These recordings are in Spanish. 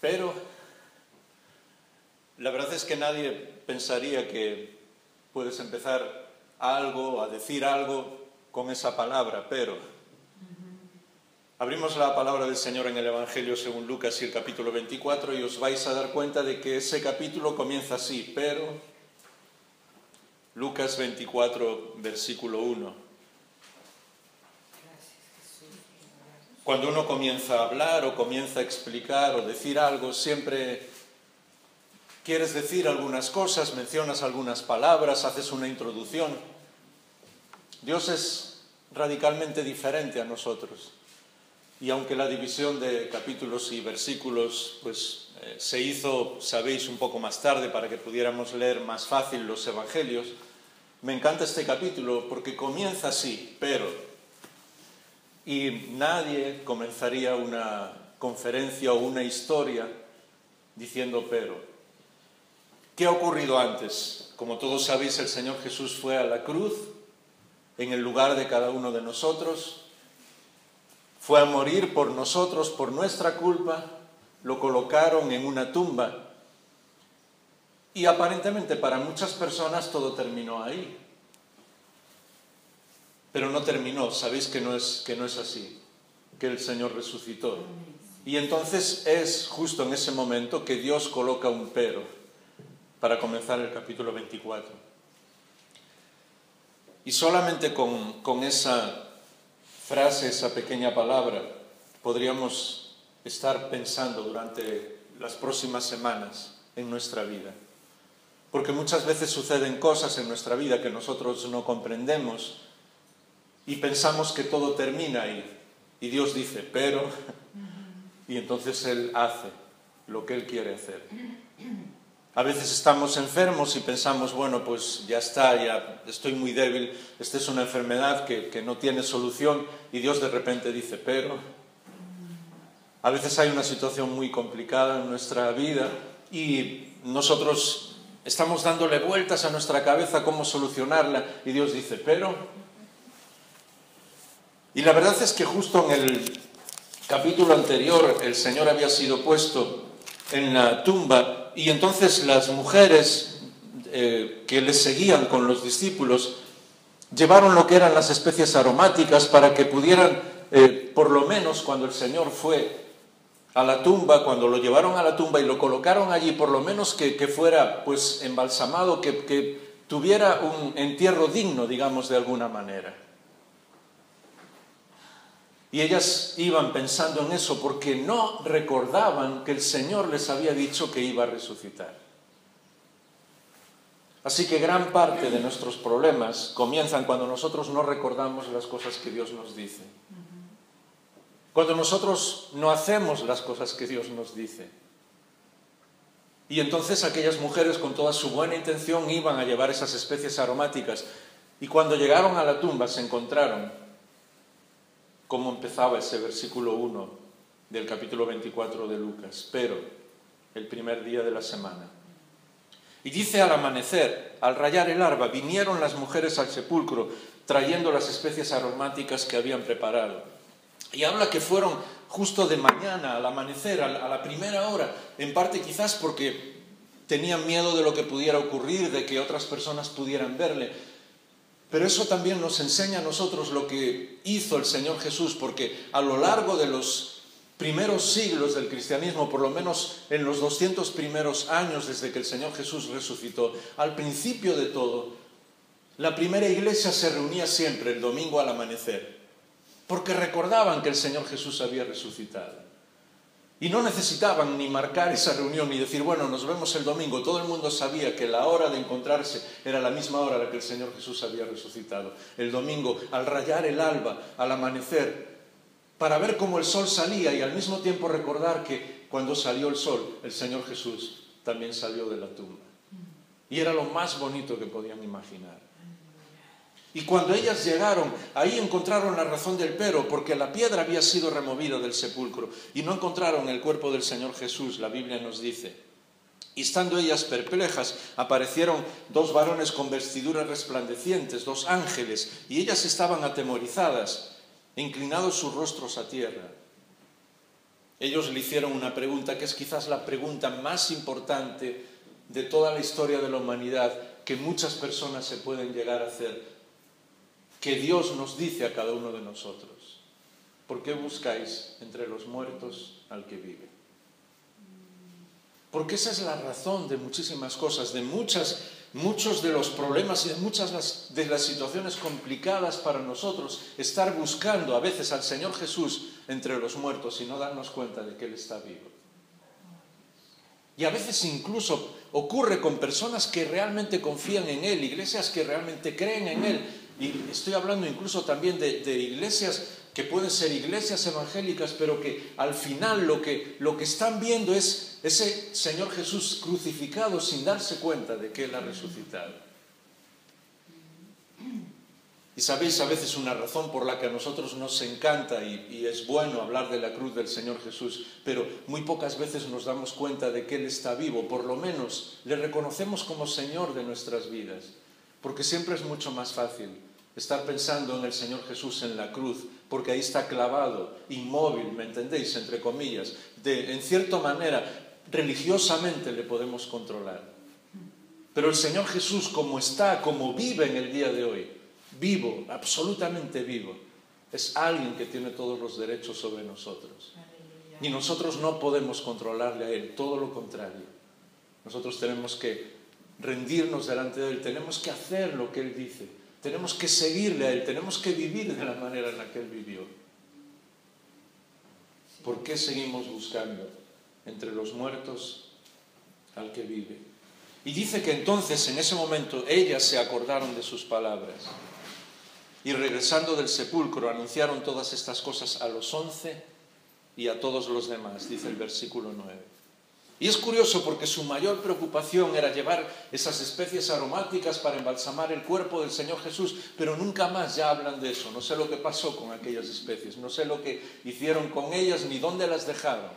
Pero la verdad es que nadie pensaría que puedes empezar algo, a decir algo con esa palabra, pero. Abrimos la palabra del Señor en el Evangelio según Lucas y el capítulo 24 y os vais a dar cuenta de que ese capítulo comienza así, pero. Lucas 24, versículo 1. Cuando uno comienza a hablar o comienza a explicar o decir algo, siempre quieres decir algunas cosas, mencionas algunas palabras, haces una introducción. Dios es radicalmente diferente a nosotros. Y aunque la división de capítulos y versículos se hizo, sabéis, un poco más tarde para que pudiéramos leer más fácil los evangelios, me encanta este capítulo porque comienza así, pero. Y nadie comenzaría una conferencia o una historia diciendo pero. ¿Qué ha ocurrido antes? Como todos sabéis, el Señor Jesús fue a la cruz en el lugar de cada uno de nosotros. Fue a morir por nosotros, por nuestra culpa, lo colocaron en una tumba y aparentemente para muchas personas todo terminó ahí. Pero no terminó, sabéis que no es así, que el Señor resucitó. Y entonces es justo en ese momento que Dios coloca un pero para comenzar el capítulo 24. Y solamente con esa frase, esa pequeña palabra, podríamos estar pensando durante las próximas semanas en nuestra vida. Porque muchas veces suceden cosas en nuestra vida que nosotros no comprendemos y pensamos que todo termina ahí. Y Dios dice, pero, y entonces Él hace lo que Él quiere hacer. A veces estamos enfermos y pensamos, bueno, pues ya está, ya estoy muy débil, esta es una enfermedad que no tiene solución, y Dios de repente dice, pero. A veces hay una situación muy complicada en nuestra vida y nosotros estamos dándole vueltas a nuestra cabeza cómo solucionarla, y Dios dice, pero. Y la verdad es que justo en el capítulo anterior el Señor había sido puesto en la tumba y entonces las mujeres que le seguían con los discípulos llevaron lo que eran las especies aromáticas para que pudieran, por lo menos cuando el Señor fue a la tumba, cuando lo llevaron a la tumba y lo colocaron allí, por lo menos que fuera pues embalsamado, que tuviera un entierro digno, digamos, de alguna manera. Y ellas iban pensando en eso porque no recordaban que el Señor les había dicho que iba a resucitar. Así que gran parte de nuestros problemas comienzan cuando nosotros no recordamos las cosas que Dios nos dice. Cuando nosotros no hacemos las cosas que Dios nos dice. Y entonces aquellas mujeres con toda su buena intención iban a llevar esas especies aromáticas. Y cuando llegaron a la tumba se encontraron cómo empezaba ese versículo 1 del capítulo 24 de Lucas, pero el primer día de la semana. Y dice al amanecer, al rayar el alba, vinieron las mujeres al sepulcro trayendo las especies aromáticas que habían preparado. Y habla que fueron justo de mañana, al amanecer, a la primera hora, en parte quizás porque tenían miedo de lo que pudiera ocurrir, de que otras personas pudieran verle. Pero eso también nos enseña a nosotros lo que hizo el Señor Jesús, porque a lo largo de los primeros siglos del cristianismo, por lo menos en los 200 primeros años desde que el Señor Jesús resucitó, al principio de todo, la primera iglesia se reunía siempre el domingo al amanecer, porque recordaban que el Señor Jesús había resucitado. Y no necesitaban ni marcar esa reunión ni decir, bueno, nos vemos el domingo. Todo el mundo sabía que la hora de encontrarse era la misma hora a la que el Señor Jesús había resucitado. El domingo, al rayar el alba, al amanecer, para ver cómo el sol salía y al mismo tiempo recordar que cuando salió el sol, el Señor Jesús también salió de la tumba. Y era lo más bonito que podían imaginar. Y cuando ellas llegaron, ahí encontraron la razón del pero, porque la piedra había sido removida del sepulcro y no encontraron el cuerpo del Señor Jesús, la Biblia nos dice. Y estando ellas perplejas, aparecieron dos varones con vestiduras resplandecientes, dos ángeles, y ellas estaban atemorizadas, inclinados sus rostros a tierra. Ellos le hicieron una pregunta que es quizás la pregunta más importante de toda la historia de la humanidad, que muchas personas se pueden llegar a hacer, que Dios nos dice a cada uno de nosotros: ¿por qué buscáis entre los muertos al que vive? Porque esa es la razón de muchísimas cosas, de muchos de los problemas y de muchas de las situaciones complicadas para nosotros, estar buscando a veces al Señor Jesús entre los muertos y no darnos cuenta de que Él está vivo. Y a veces incluso ocurre con personas que realmente confían en Él, iglesias que realmente creen en Él. Y estoy hablando incluso también de iglesias que pueden ser iglesias evangélicas, pero que al final lo que están viendo es ese Señor Jesús crucificado sin darse cuenta de que Él ha resucitado. Y sabéis, a veces una razón por la que a nosotros nos encanta y es bueno hablar de la cruz del Señor Jesús, pero muy pocas veces nos damos cuenta de que Él está vivo, por lo menos le reconocemos como Señor de nuestras vidas, porque siempre es mucho más fácil estar pensando en el Señor Jesús en la cruz, porque ahí está clavado, inmóvil, ¿me entendéis? Entre comillas, en cierta manera, religiosamente le podemos controlar. Pero el Señor Jesús, como está, como vive en el día de hoy, vivo, absolutamente vivo, es alguien que tiene todos los derechos sobre nosotros. Y nosotros no podemos controlarle a Él, todo lo contrario. Nosotros tenemos que rendirnos delante de Él, tenemos que hacer lo que Él dice. Tenemos que seguirle a Él, tenemos que vivir de la manera en la que Él vivió. ¿Por qué seguimos buscando entre los muertos al que vive? Y dice que entonces, en ese momento, ellas se acordaron de sus palabras. Y regresando del sepulcro, anunciaron todas estas cosas a los 11 y a todos los demás, dice el versículo 9. Y es curioso porque su mayor preocupación era llevar esas especies aromáticas para embalsamar el cuerpo del Señor Jesús, pero nunca más ya hablan de eso. No sé lo que pasó con aquellas especies, no sé lo que hicieron con ellas ni dónde las dejaron.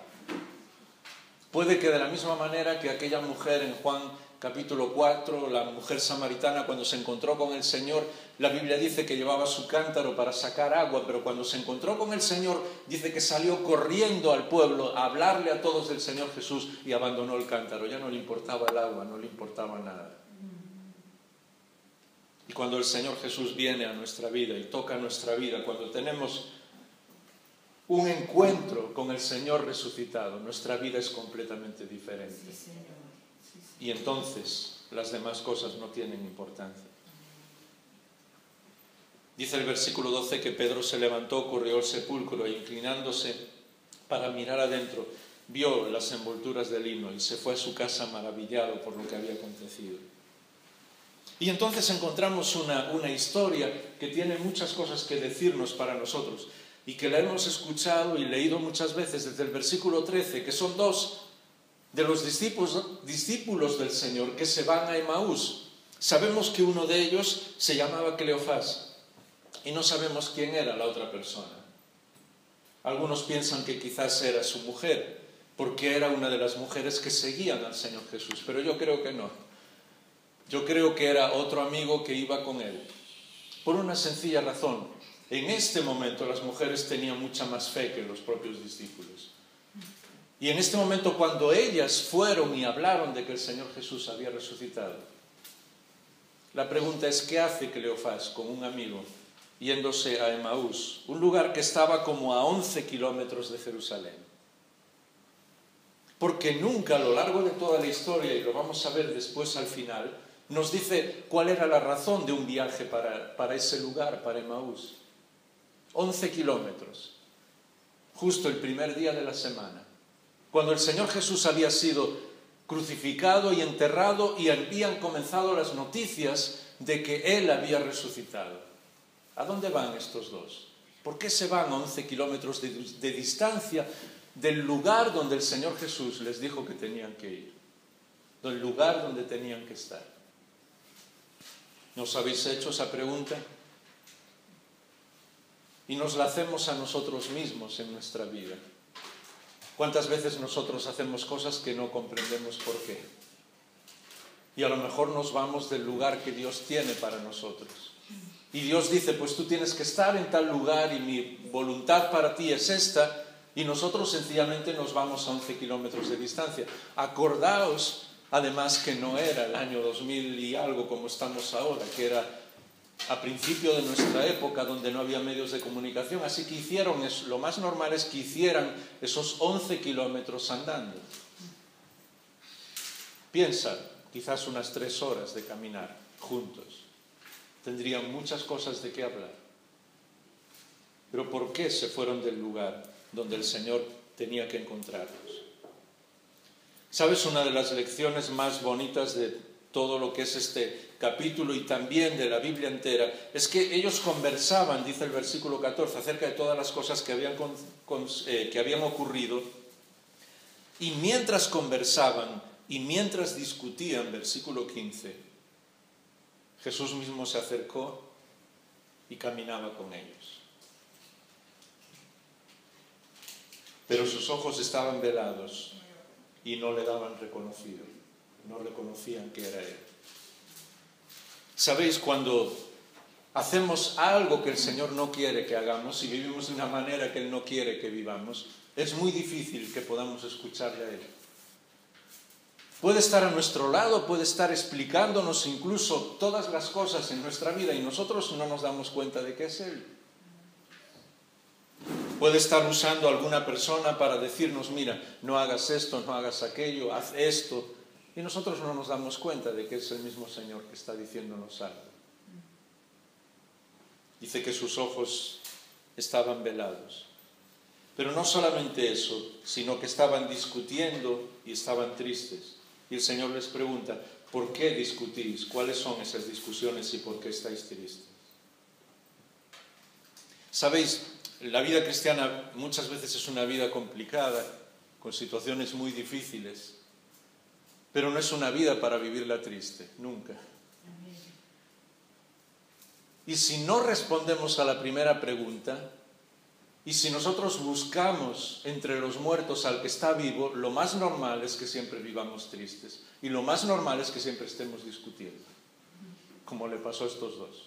Puede que de la misma manera que aquella mujer en Juan capítulo 4, la mujer samaritana, cuando se encontró con el Señor, la Biblia dice que llevaba su cántaro para sacar agua, pero cuando se encontró con el Señor, dice que salió corriendo al pueblo a hablarle a todos del Señor Jesús y abandonó el cántaro. Ya no le importaba el agua, no le importaba nada. Y cuando el Señor Jesús viene a nuestra vida y toca nuestra vida, cuando tenemos un encuentro con el Señor resucitado, nuestra vida es completamente diferente. Sí, Señor. Sí, sí. Y entonces las demás cosas no tienen importancia. Dice el versículo 12 que Pedro se levantó, corrió al sepulcro e inclinándose para mirar adentro, vio las envolturas de lino y se fue a su casa maravillado por lo que había acontecido. Y entonces encontramos una historia que tiene muchas cosas que decirnos para nosotros y que la hemos escuchado y leído muchas veces desde el versículo 13, que son dos de los discípulos del Señor que se van a Emaús. Sabemos que uno de ellos se llamaba Cleofás y no sabemos quién era la otra persona. Algunos piensan que quizás era su mujer, porque era una de las mujeres que seguían al Señor Jesús, pero yo creo que no. Yo creo que era otro amigo que iba con él, por una sencilla razón. En este momento las mujeres tenían mucha más fe que los propios discípulos. Y en este momento, cuando ellas fueron y hablaron de que el Señor Jesús había resucitado, la pregunta es, ¿qué hace Cleofás con un amigo yéndose a Emaús, un lugar que estaba como a 11 kilómetros de Jerusalén? Porque nunca a lo largo de toda la historia, y lo vamos a ver después al final, nos dice cuál era la razón de un viaje para ese lugar, para Emaús. 11 kilómetros, justo el primer día de la semana, cuando el Señor Jesús había sido crucificado y enterrado y habían comenzado las noticias de que Él había resucitado. ¿A dónde van estos dos? ¿Por qué se van a 11 kilómetros de distancia del lugar donde el Señor Jesús les dijo que tenían que ir? Del lugar donde tenían que estar. ¿Nos habéis hecho esa pregunta? Y nos la hacemos a nosotros mismos en nuestra vida. ¿Cuántas veces nosotros hacemos cosas que no comprendemos por qué? Y a lo mejor nos vamos del lugar que Dios tiene para nosotros. Y Dios dice, pues tú tienes que estar en tal lugar y mi voluntad para ti es esta, y nosotros sencillamente nos vamos a 11 kilómetros de distancia. Acordaos, además, que no era el año 2000 y algo como estamos ahora, que era a principio de nuestra época donde no había medios de comunicación, así que lo más normal es que hicieran esos 11 kilómetros andando. Piensa, quizás unas 3 horas de caminar juntos. Tendrían muchas cosas de qué hablar. Pero ¿por qué se fueron del lugar donde el Señor tenía que encontrarlos? ¿Sabes? Una de las lecciones más bonitas de todo lo que es este capítulo y también de la Biblia entera es que ellos conversaban, dice el versículo 14, acerca de todas las cosas que habían ocurrido, y mientras conversaban y mientras discutían, versículo 15, Jesús mismo se acercó y caminaba con ellos. Pero sus ojos estaban velados y no le daban reconocido, no reconocían que era Él. ¿Sabéis? Cuando hacemos algo que el Señor no quiere que hagamos y vivimos de una manera que Él no quiere que vivamos, es muy difícil que podamos escucharle a Él. Puede estar a nuestro lado, puede estar explicándonos incluso todas las cosas en nuestra vida y nosotros no nos damos cuenta de que es Él. Puede estar usando a alguna persona para decirnos, mira, no hagas esto, no hagas aquello, haz esto. Y nosotros no nos damos cuenta de que es el mismo Señor que está diciéndonos algo. Dice que sus ojos estaban velados. Pero no solamente eso, sino que estaban discutiendo y estaban tristes. Y el Señor les pregunta, ¿por qué discutís? ¿Cuáles son esas discusiones y por qué estáis tristes? ¿Sabéis? La vida cristiana muchas veces es una vida complicada, con situaciones muy difíciles, pero no es una vida para vivirla triste, nunca. Y si no respondemos a la primera pregunta, y si nosotros buscamos entre los muertos al que está vivo, lo más normal es que siempre vivamos tristes, y lo más normal es que siempre estemos discutiendo, como le pasó a estos dos.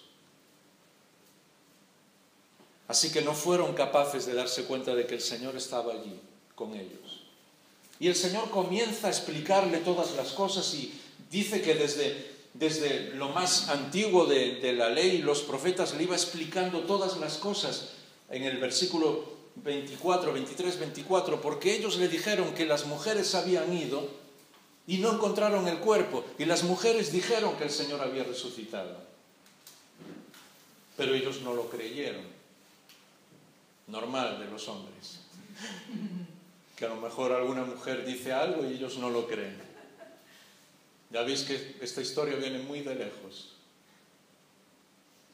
Así que no fueron capaces de darse cuenta de que el Señor estaba allí con ellos. Y el Señor comienza a explicarle todas las cosas y dice que desde lo más antiguo de la ley, los profetas le iba explicando todas las cosas. En el versículo 23, 24, porque ellos le dijeron que las mujeres habían ido y no encontraron el cuerpo. Y las mujeres dijeron que el Señor había resucitado. Pero ellos no lo creyeron. Normal de los hombres, que a lo mejor alguna mujer dice algo y ellos no lo creen. Ya veis que esta historia viene muy de lejos.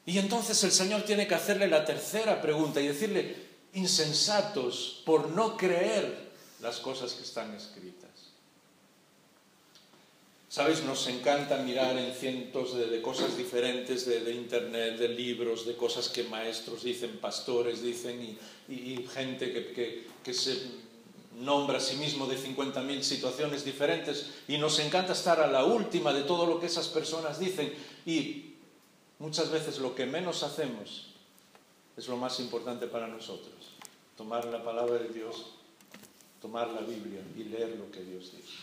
Y entonces el Señor tiene que hacerle la tercera pregunta y decirle, insensatos por no creer las cosas que están escritas. ¿Sabes? Nos encanta mirar en cientos de cosas diferentes, de internet, de libros, de cosas que maestros dicen, pastores dicen y gente que se nombra a sí mismo de 50.000 situaciones diferentes y nos encanta estar a la última de todo lo que esas personas dicen y muchas veces lo que menos hacemos es lo más importante para nosotros. Tomar la palabra de Dios, tomar la Biblia y leer lo que Dios dice.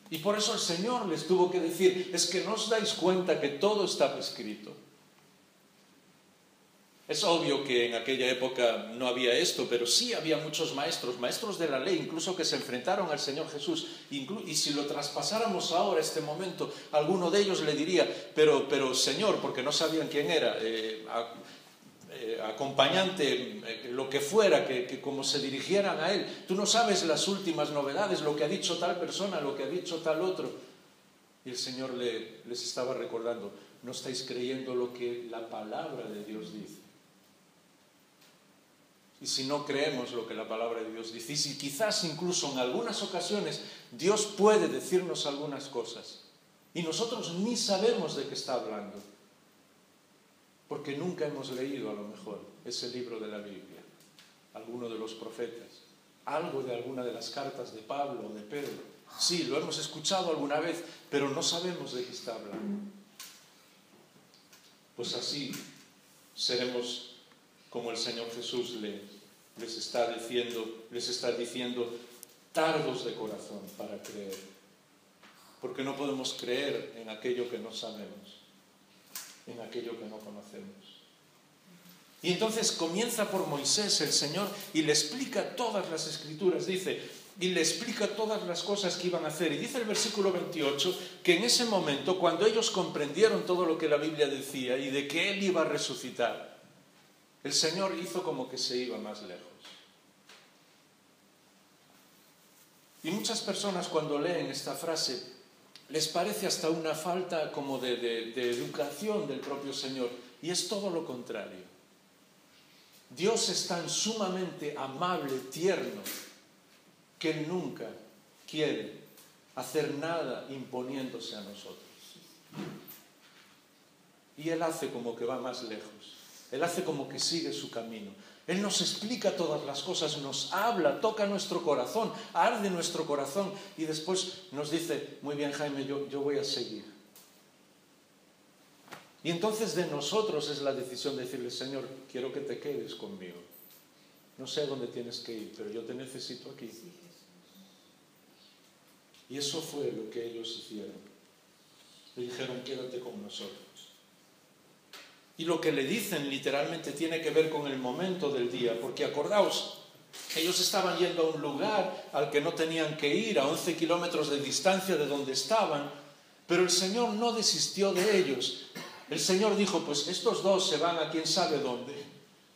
Y por eso el Señor les tuvo que decir, es que no os dais cuenta que todo está escrito. Es obvio que en aquella época no había esto, pero sí había muchos maestros de la ley, incluso que se enfrentaron al Señor Jesús. Y si lo traspasáramos ahora, este momento, alguno de ellos le diría, pero Señor, porque no sabían quién era, acompañante, lo que fuera, que como se dirigieran a Él, tú no sabes las últimas novedades, lo que ha dicho tal persona, lo que ha dicho tal otro. Y el Señor les estaba recordando, no estáis creyendo lo que la palabra de Dios dice. Y si no creemos lo que la palabra de Dios dice, y si quizás incluso en algunas ocasiones Dios puede decirnos algunas cosas, y nosotros ni sabemos de qué está hablando, porque nunca hemos leído a lo mejor ese libro de la Biblia, alguno de los profetas, algo de alguna de las cartas de Pablo o de Pedro. Sí, lo hemos escuchado alguna vez, pero no sabemos de qué está hablando. Pues así seremos como el Señor Jesús les está diciendo tardos de corazón para creer, porque no podemos creer en aquello que no sabemos, en aquello que no conocemos. Y entonces comienza por Moisés el Señor y le explica todas las Escrituras, dice, y le explica todas las cosas que iban a hacer. Y dice el versículo 28 que en ese momento, cuando ellos comprendieron todo lo que la Biblia decía y de que Él iba a resucitar, el Señor hizo como que se iba más lejos. Y muchas personas cuando leen esta frase les parece hasta una falta como de educación del propio Señor. Y es todo lo contrario. Dios es tan sumamente amable, tierno, que Él nunca quiere hacer nada imponiéndose a nosotros. Y Él hace como que va más lejos. Él hace como que sigue su camino. Él nos explica todas las cosas, nos habla, toca nuestro corazón, arde nuestro corazón y después nos dice, muy bien Jaime, yo voy a seguir. Y entonces de nosotros es la decisión de decirle, Señor, quiero que te quedes conmigo. No sé a dónde tienes que ir, pero yo te necesito aquí. Y eso fue lo que ellos hicieron. Le dijeron, quédate con nosotros. Y lo que le dicen literalmente tiene que ver con el momento del día, porque acordaos, ellos estaban yendo a un lugar al que no tenían que ir, a 11 kilómetros de distancia de donde estaban, pero el Señor no desistió de ellos. El Señor dijo, pues estos dos se van a quién sabe dónde.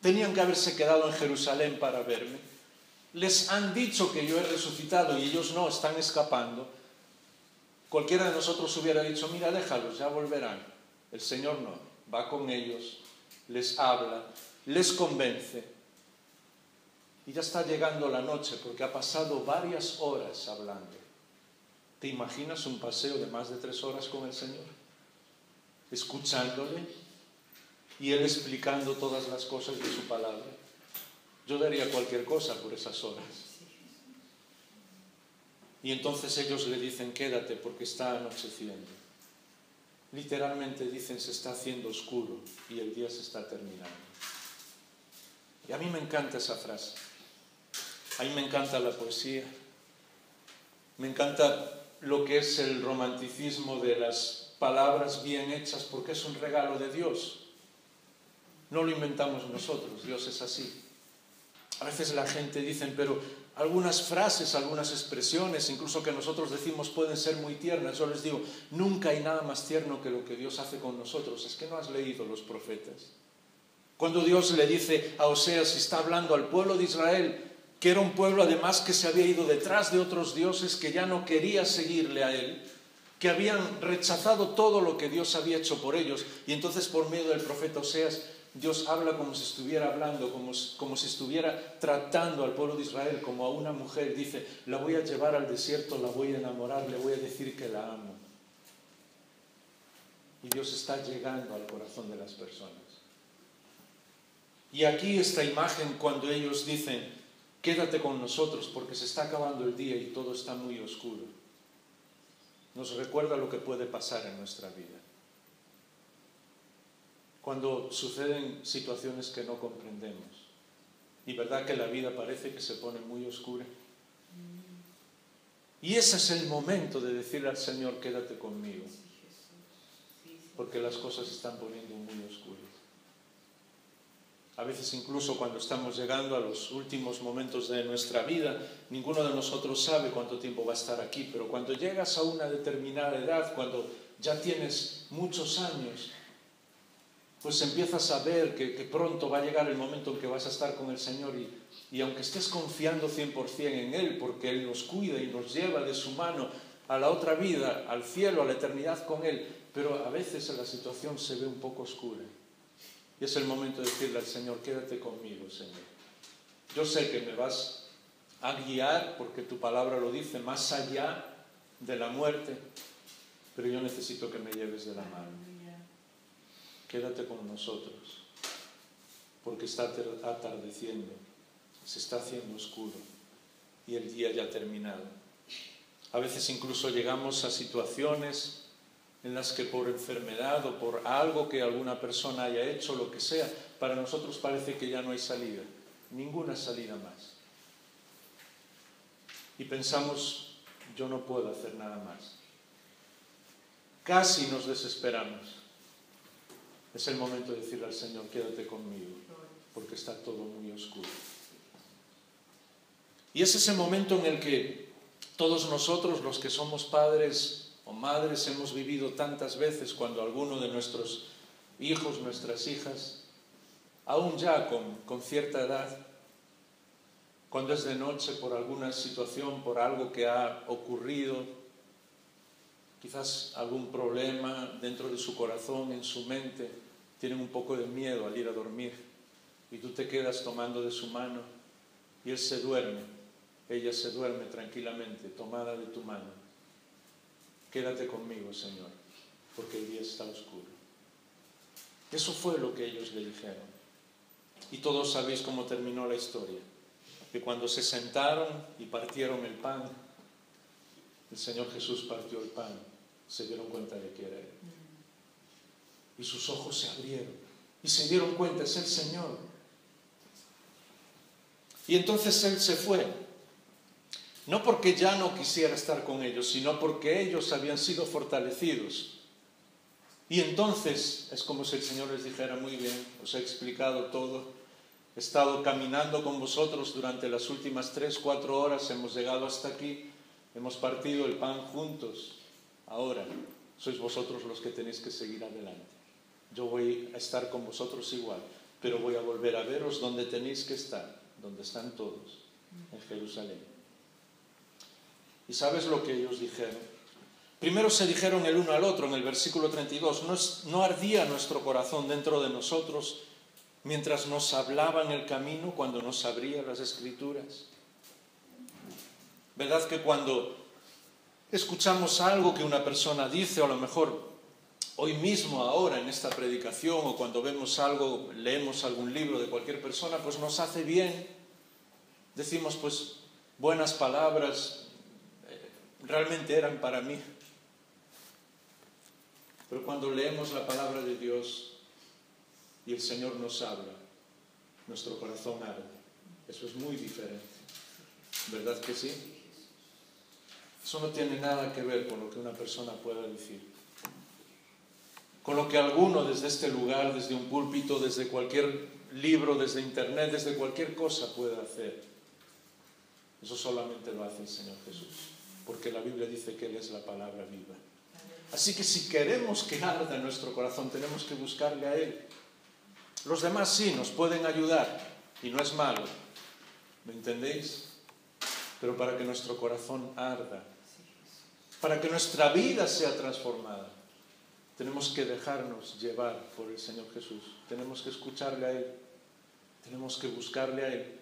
Tenían que haberse quedado en Jerusalén para verme. Les han dicho que yo he resucitado y ellos no, están escapando. Cualquiera de nosotros hubiera dicho, mira, déjalos, ya volverán. El Señor no, va con ellos, les habla, les convence. Y ya está llegando la noche porque ha pasado varias horas hablando. ¿Te imaginas un paseo de más de 3 horas con el Señor? Escuchándole y Él explicando todas las cosas de su palabra. Yo daría cualquier cosa por esas horas. Y entonces ellos le dicen, quédate porque está anocheciendo. Literalmente dicen, se está haciendo oscuro y el día se está terminando. Y a mí me encanta esa frase. A mí me encanta la poesía. Me encanta lo que es el romanticismo de las palabras bien hechas, porque es un regalo de Dios. No lo inventamos nosotros, Dios es así. A veces la gente dice, pero algunas frases, algunas expresiones, incluso que nosotros decimos, pueden ser muy tiernas. Yo les digo, nunca hay nada más tierno que lo que Dios hace con nosotros. Es que no has leído los profetas. Cuando Dios le dice a Oseas, y está hablando al pueblo de Israel, que era un pueblo además que se había ido detrás de otros dioses, que ya no quería seguirle a él, que habían rechazado todo lo que Dios había hecho por ellos, y entonces por medio del profeta Oseas, Dios habla como si estuviera hablando, como si estuviera tratando al pueblo de Israel como a una mujer. Dice, la voy a llevar al desierto, la voy a enamorar, le voy a decir que la amo. Y Dios está llegando al corazón de las personas. Y aquí esta imagen cuando ellos dicen, quédate con nosotros porque se está acabando el día y todo está muy oscuro, nos recuerda lo que puede pasar en nuestra vida. Cuando suceden situaciones que no comprendemos. Y verdad que la vida parece que se pone muy oscura. Y ese es el momento de decirle al Señor, quédate conmigo. Porque las cosas se están poniendo muy oscuras. A veces incluso cuando estamos llegando a los últimos momentos de nuestra vida, ninguno de nosotros sabe cuánto tiempo va a estar aquí, pero cuando llegas a una determinada edad, cuando ya tienes muchos años, pues empiezas a ver que pronto va a llegar el momento en que vas a estar con el Señor y aunque estés confiando 100% en Él, porque Él nos cuida y nos lleva de su mano a la otra vida, al cielo, a la eternidad con Él, pero a veces la situación se ve un poco oscura. Y es el momento de decirle al Señor, quédate conmigo, Señor. Yo sé que me vas a guiar, porque tu palabra lo dice, más allá de la muerte, pero yo necesito que me lleves de la mano. Quédate con nosotros, porque está atardeciendo, se está haciendo oscuro y el día ya ha terminado. A veces incluso llegamos a situaciones en las que por enfermedad o por algo que alguna persona haya hecho, lo que sea, para nosotros parece que ya no hay salida. ninguna salida más. Y pensamos, yo no puedo hacer nada más. Casi nos desesperamos. Es el momento de decirle al Señor, quédate conmigo, porque está todo muy oscuro. Y es ese momento en el que todos nosotros, los que somos padres o madres, hemos vivido tantas veces cuando alguno de nuestros hijos, nuestras hijas, aún ya con cierta edad, cuando es de noche por alguna situación, por algo que ha ocurrido, quizás algún problema dentro de su corazón, en su mente, tienen un poco de miedo al ir a dormir y tú te quedas tomando de su mano y él se duerme, ella se duerme tranquilamente, tomada de tu mano. Quédate conmigo, Señor, porque el día está oscuro. Eso fue lo que ellos le dijeron. Y todos sabéis cómo terminó la historia. Que cuando se sentaron y partieron el pan, el Señor Jesús partió el pan, se dieron cuenta de que era Él. Y sus ojos se abrieron y se dieron cuenta, es el Señor. Y entonces Él se fue. No porque ya no quisiera estar con ellos, sino porque ellos habían sido fortalecidos. Y entonces es como si el Señor les dijera, muy bien, os he explicado todo, he estado caminando con vosotros durante las últimas 3-4 horas, hemos llegado hasta aquí, hemos partido el pan juntos, ahora sois vosotros los que tenéis que seguir adelante. Yo voy a estar con vosotros igual, pero voy a volver a veros donde tenéis que estar, donde están todos, en Jerusalén. ¿Y sabes lo que ellos dijeron? Primero se dijeron el uno al otro en el versículo 32, no ardía nuestro corazón dentro de nosotros mientras nos hablaba en el camino, cuando nos abría las Escrituras. ¿Verdad que cuando escuchamos algo que una persona dice, o a lo mejor hoy mismo, ahora, en esta predicación, o cuando vemos algo, leemos algún libro de cualquier persona, pues nos hace bien, decimos, pues, buenas palabras, realmente eran para mí. Pero cuando leemos la palabra de Dios y el Señor nos habla, nuestro corazón arde. Eso es muy diferente. ¿Verdad que sí? Eso no tiene nada que ver con lo que una persona pueda decir. Con lo que alguno desde este lugar, desde un púlpito, desde cualquier libro, desde internet, desde cualquier cosa pueda hacer. Eso solamente lo hace el Señor Jesús. Porque la Biblia dice que Él es la palabra viva. Así que si queremos que arda nuestro corazón, tenemos que buscarle a Él. Los demás sí nos pueden ayudar, y no es malo, ¿me entendéis? Pero para que nuestro corazón arda, para que nuestra vida sea transformada, tenemos que dejarnos llevar por el Señor Jesús. Tenemos que escucharle a Él, tenemos que buscarle a Él,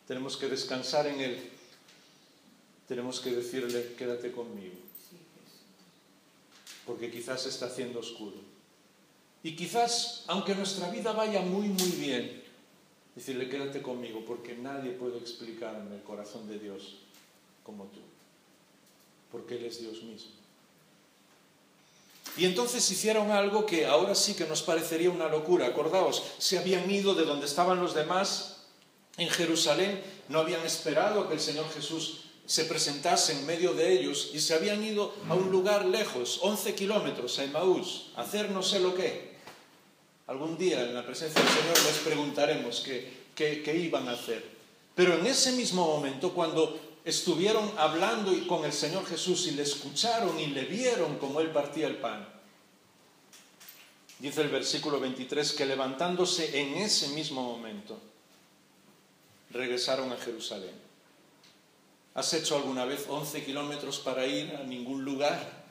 tenemos que descansar en Él, tenemos que decirle, quédate conmigo. Porque quizás se está haciendo oscuro. Y quizás, aunque nuestra vida vaya muy, muy bien, decirle, quédate conmigo, porque nadie puede explicarme el corazón de Dios como tú. Porque Él es Dios mismo. Y entonces hicieron algo que ahora sí que nos parecería una locura. Acordaos, se habían ido de donde estaban los demás en Jerusalén, no habían esperado que el Señor Jesús se presentase en medio de ellos y se habían ido a un lugar lejos, 11 kilómetros, a Emaús, a hacer no sé lo qué. Algún día en la presencia del Señor les preguntaremos qué iban a hacer. Pero en ese mismo momento, cuando estuvieron hablando con el Señor Jesús y le escucharon y le vieron como Él partía el pan, dice el versículo 23 que levantándose en ese mismo momento, regresaron a Jerusalén. ¿Has hecho alguna vez 11 kilómetros para ir a ningún lugar?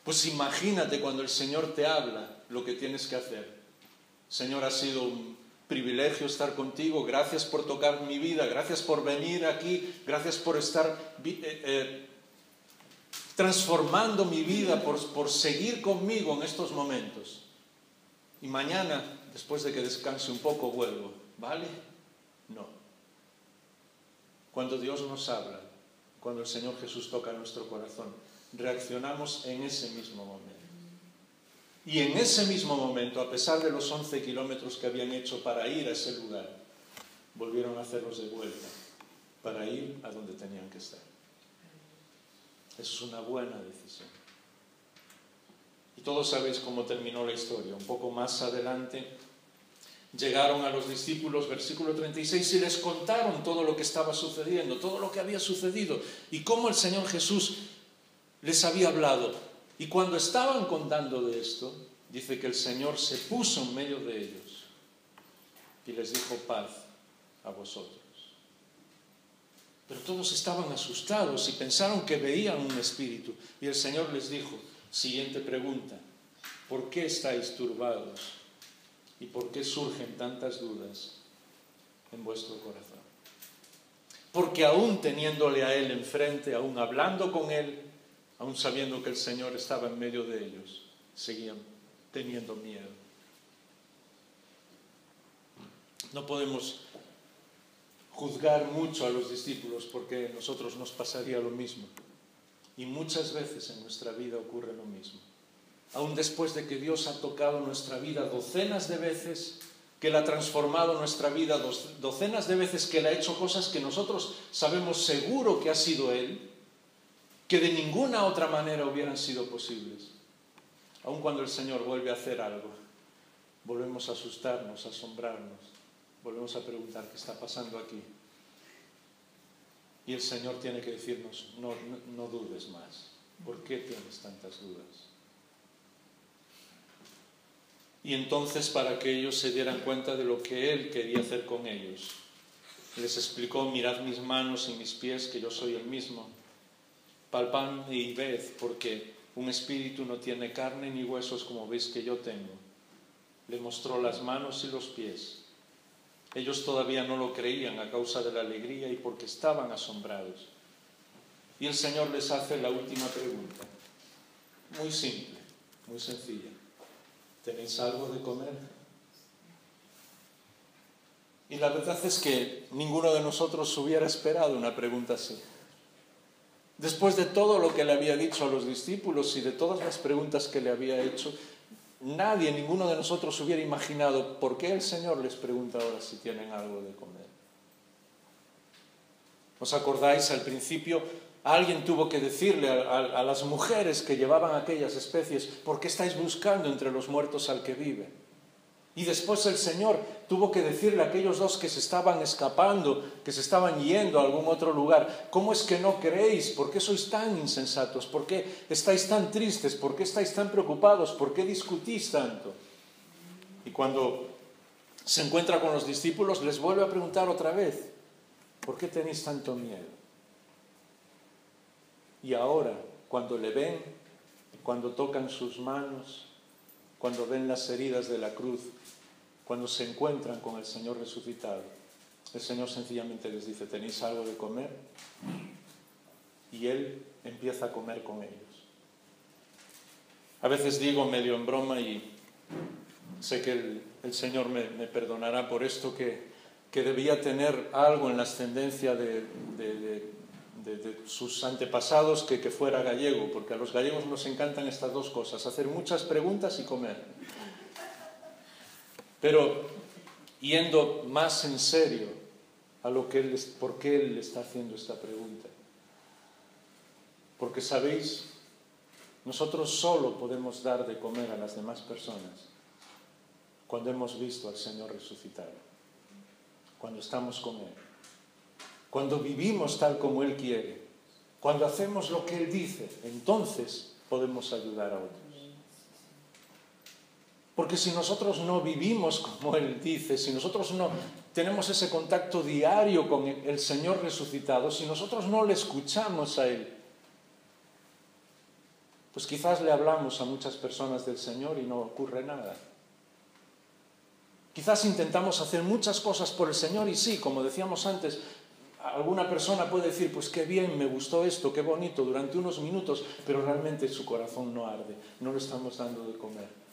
Pues imagínate cuando el Señor te habla lo que tienes que hacer. Señor, ha sido un privilegio estar contigo, gracias por tocar mi vida, gracias por venir aquí, gracias por estar transformando mi vida, por seguir conmigo en estos momentos. Y mañana, después de que descanse un poco, vuelvo, ¿vale? No. Cuando Dios nos habla, cuando el Señor Jesús toca nuestro corazón, reaccionamos en ese mismo momento. Y en ese mismo momento, a pesar de los 11 kilómetros que habían hecho para ir a ese lugar, volvieron a hacerlos de vuelta para ir a donde tenían que estar. Eso es una buena decisión. Y todos sabéis cómo terminó la historia. Un poco más adelante llegaron a los discípulos, versículo 36, y les contaron todo lo que estaba sucediendo, todo lo que había sucedido y cómo el Señor Jesús les había hablado. Y cuando estaban contando de esto, dice que el Señor se puso en medio de ellos y les dijo: paz a vosotros. Pero todos estaban asustados y pensaron que veían un espíritu. Y el Señor les dijo: siguiente pregunta, ¿por qué estáis turbados? ¿Y por qué surgen tantas dudas en vuestro corazón? Porque aún teniéndole a Él enfrente, aún hablando con Él, aún sabiendo que el Señor estaba en medio de ellos, seguían teniendo miedo. No podemos juzgar mucho a los discípulos porque a nosotros nos pasaría lo mismo. Y muchas veces en nuestra vida ocurre lo mismo. Aún después de que Dios ha tocado nuestra vida docenas de veces, que Él ha transformado nuestra vida docenas de veces, que Él ha hecho cosas que nosotros sabemos seguro que ha sido Él, que de ninguna otra manera hubieran sido posibles. Aún cuando el Señor vuelve a hacer algo, volvemos a asustarnos, a asombrarnos, volvemos a preguntar qué está pasando aquí. Y el Señor tiene que decirnos: no dudes más. ¿Por qué tienes tantas dudas? Y entonces, para que ellos se dieran cuenta de lo que Él quería hacer con ellos, les explicó: mirad mis manos y mis pies, que yo soy el mismo. Palpad y ved, porque un espíritu no tiene carne ni huesos como veis que yo tengo. Le mostró las manos y los pies. Ellos todavía no lo creían a causa de la alegría y porque estaban asombrados. Y el Señor les hace la última pregunta, muy simple, muy sencilla: ¿tenéis algo de comer? Y la verdad es que ninguno de nosotros hubiera esperado una pregunta así. Después de todo lo que le había dicho a los discípulos y de todas las preguntas que le había hecho, ninguno de nosotros hubiera imaginado por qué el Señor les pregunta ahora si tienen algo de comer. ¿Os acordáis? Al principio alguien tuvo que decirle a las mujeres que llevaban aquellas especies: ¿por qué estáis buscando entre los muertos al que vive? Y después el Señor tuvo que decirle a aquellos dos que se estaban escapando, que se estaban yendo a algún otro lugar: ¿cómo es que no creéis? ¿Por qué sois tan insensatos? ¿Por qué estáis tan tristes? ¿Por qué estáis tan preocupados? ¿Por qué discutís tanto? Y cuando se encuentra con los discípulos, les vuelve a preguntar otra vez: ¿por qué tenéis tanto miedo? Y ahora, cuando le ven, cuando tocan sus manos, cuando ven las heridas de la cruz, cuando se encuentran con el Señor resucitado, el Señor sencillamente les dice: ¿tenéis algo de comer? Y Él empieza a comer con ellos. A veces digo medio en broma, y sé que el Señor me perdonará por esto, que debía tener algo en la ascendencia de sus antepasados que fuera gallego, porque a los gallegos nos encantan estas dos cosas: hacer muchas preguntas y comer. Pero yendo más en serio a por qué Él le está haciendo esta pregunta. Porque sabéis, nosotros solo podemos dar de comer a las demás personas cuando hemos visto al Señor resucitado, cuando estamos con Él, cuando vivimos tal como Él quiere, cuando hacemos lo que Él dice. Entonces podemos ayudar a otros. Porque si nosotros no vivimos como Él dice, si nosotros no tenemos ese contacto diario con el Señor resucitado, si nosotros no le escuchamos a Él, pues quizás le hablamos a muchas personas del Señor y no ocurre nada. Quizás intentamos hacer muchas cosas por el Señor y sí, como decíamos antes, alguna persona puede decir: pues qué bien, me gustó esto, qué bonito, durante unos minutos, pero realmente su corazón no arde, no le estamos dando de comer.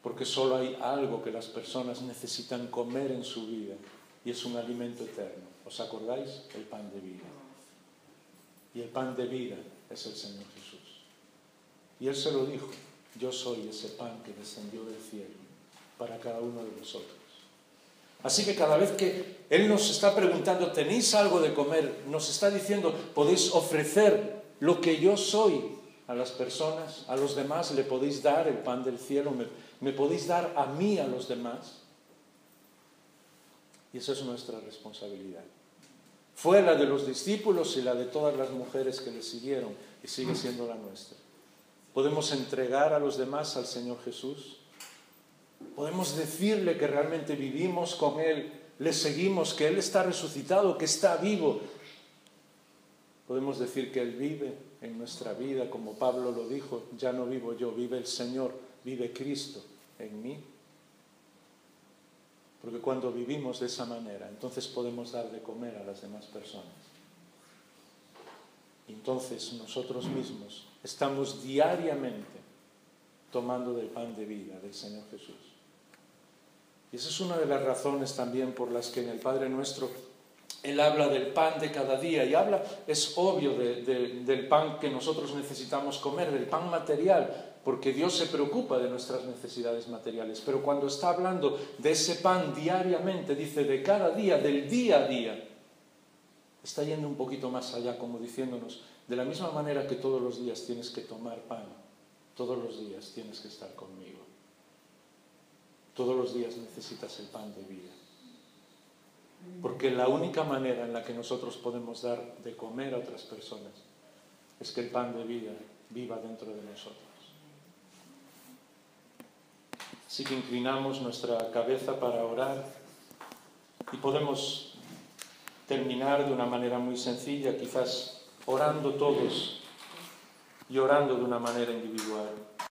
Porque solo hay algo que las personas necesitan comer en su vida, y es un alimento eterno. ¿Os acordáis? El pan de vida. Y el pan de vida es el Señor Jesús. Y Él se lo dijo: yo soy ese pan que descendió del cielo para cada uno de vosotros. Así que cada vez que Él nos está preguntando, ¿tenéis algo de comer?, nos está diciendo, podéis ofrecer lo que yo soy a las personas, a los demás, le podéis dar el pan del cielo, me podéis dar a mí, a los demás. Y esa es nuestra responsabilidad. Fue la de los discípulos y la de todas las mujeres que le siguieron, y sigue siendo la nuestra. Podemos entregar a los demás al Señor Jesús. Podemos decirle que realmente vivimos con Él, le seguimos, que Él está resucitado, que está vivo. Podemos decir que Él vive en nuestra vida, como Pablo lo dijo, ya no vivo yo, vive el Señor, vive Cristo en mí. Porque cuando vivimos de esa manera, entonces podemos dar de comer a las demás personas. Y entonces nosotros mismos estamos diariamente tomando del pan de vida del Señor Jesús. Y esa es una de las razones también por las que en el Padre Nuestro Él habla del pan de cada día, y habla, es obvio, del pan que nosotros necesitamos comer, del pan material, porque Dios se preocupa de nuestras necesidades materiales. Pero cuando está hablando de ese pan diariamente, dice de cada día, del día a día, está yendo un poquito más allá, como diciéndonos, de la misma manera que todos los días tienes que tomar pan, todos los días tienes que estar conmigo. Todos los días necesitas el pan de vida. Porque la única manera en la que nosotros podemos dar de comer a otras personas es que el pan de vida viva dentro de nosotros. Así que inclinamos nuestra cabeza para orar y podemos terminar de una manera muy sencilla, quizás orando todos y orando de una manera individual.